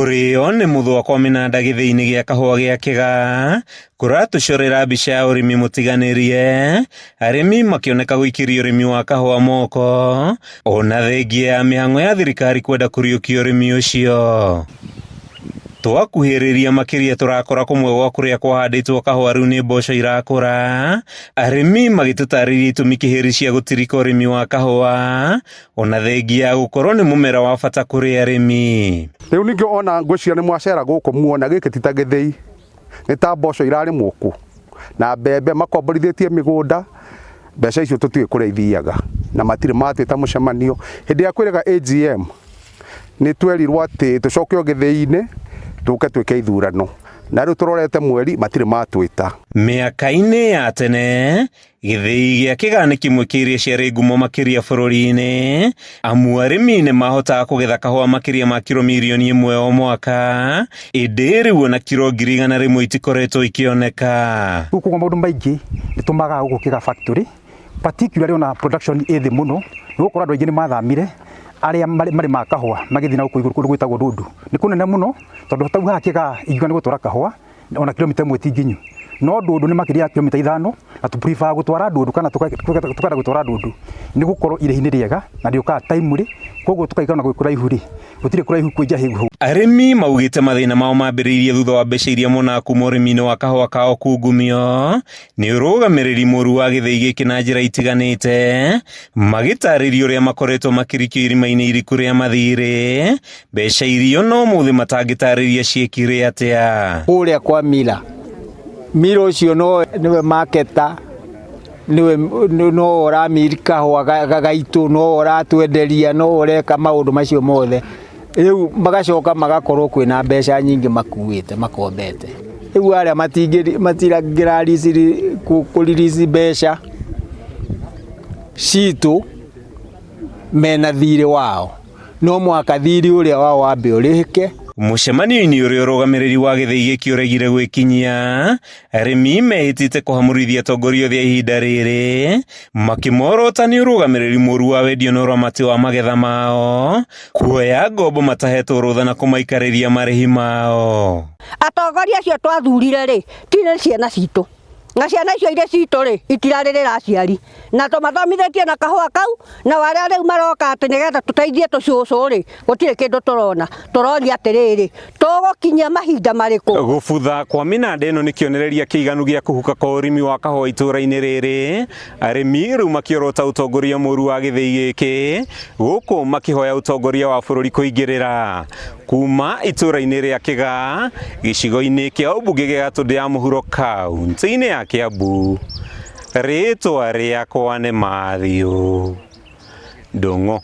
Kurio ni muthwa kwa minanda githii-ini gia kahua gia Kiga kuratucorera mbica ya urimi mutiganirie, arimi makioneka guikiria urimi wa kahua moko ona thengia ya mihang'o ya thirikari kwenda kuriukia urimi ucio. Twakuhiriria makiria turakora kumwe gwa kuria kwahanditwo kahua riu ni mboco irakura, arimi magitutariria itumi kihiri cia gutirika urimi wa kahua ona thengia ya gukorwo ni mumera wa bata kuri arimi. Riu ningio ona ngwiciria ni mwacera guku muona giki ti ta githii, ni ta mboco irari muku na mbembe makomborithitie migunda. Mbeca icio tutige kuria ithiaga na matire matwita mucemanio hindi ya kwiraga AGM ni twerirwo ati tucokio githii-ini tuke twike ithurano, na riu turorete mweri matire matwita. Miaka-ini ya tene githii gia Kiga ni kimwe kiria ciari ngumo makiria bururi-ini, amu arimi ni mahotaga kugetha kahua makiria ma kiro mirioni 1 o mwaka, indi riu na kiro 100,000 itikoretwo ikioneka. Guku maundu maingi nitumaga guku Kiga factory, particularly ona production ithi muno gukora andu aingi ni mathamire aria mari makahua magithii na guku gwitagwo Rundu ni kunene muno tondu tau ha Kiga ingiuga ni gutwara kahua ona kilomita 1 tinginyu, no Rundu ni makiria kilomita 5 na tu prefer gutwara Rundu kana tukada gutwara Rundu ni gukorwo irehi ni riega na ndioka timely, koguo tukaigana gwikura ihuri gutire kuraihu kuija higu. Arimi maugite mathina mao mambiriirie thutha wa mbeca iria mona kuma urimi-ini wa kahua kao kungumio ni urugamiriri muru wa githii giki na njira itiganite, magitariria uria makoretwo makirikio irima-ini iriku ria mathiri, mbeca irio no muthi matangitariria ciekire atia. Uria kwa mila ucio no niwe marketa, niwe no uramiri kahua gagaitu, no uratwenderia, no ureka maundu macio mothe. Riu magacoka magakorwo kwina mbeca nyingi makuite makombete. Riu aria matiragira kuririci mbeca citu mena thiri wao, no mwaka thiri uria wao wambe urihike. Mucemanio-ini uria urugamiriri wa githii giki uregire gwikinyia, arimi mehitite kuhamurithia atongoria othe ihinda riri, makimorota ni urugamiriri muru wa wendio na uramati wa magetha mao, kuoya ngombo matahetwo rutha na kumaikariria marihi mao. Atongoria acio twathurire ri tine ciana citu, na ciana icio ire citu ri itirarĩrĩra aciari, na tumathomithitie na kahua kau, na waria riu maroka ati nigetha tuteithie tucucu ri gutire kindu turona, turoria atiriri tugukinyia mahinda mariku. Gubutha kwa minanda ino ni kionereria kiiganu gia kuhuka kwa urimi wa kahua itura-ini riri, arimi riu makiorota utongoria muru wa githii giki guku makihoya utongoria wa bururi kuingirira kuma itura-ini ria Kiga gicigo-ini kia ubunge gia Gatundu ya muhuro kaunti-ini ya Kiambu. Ritwa riakwa ni Mathew Ndung'u.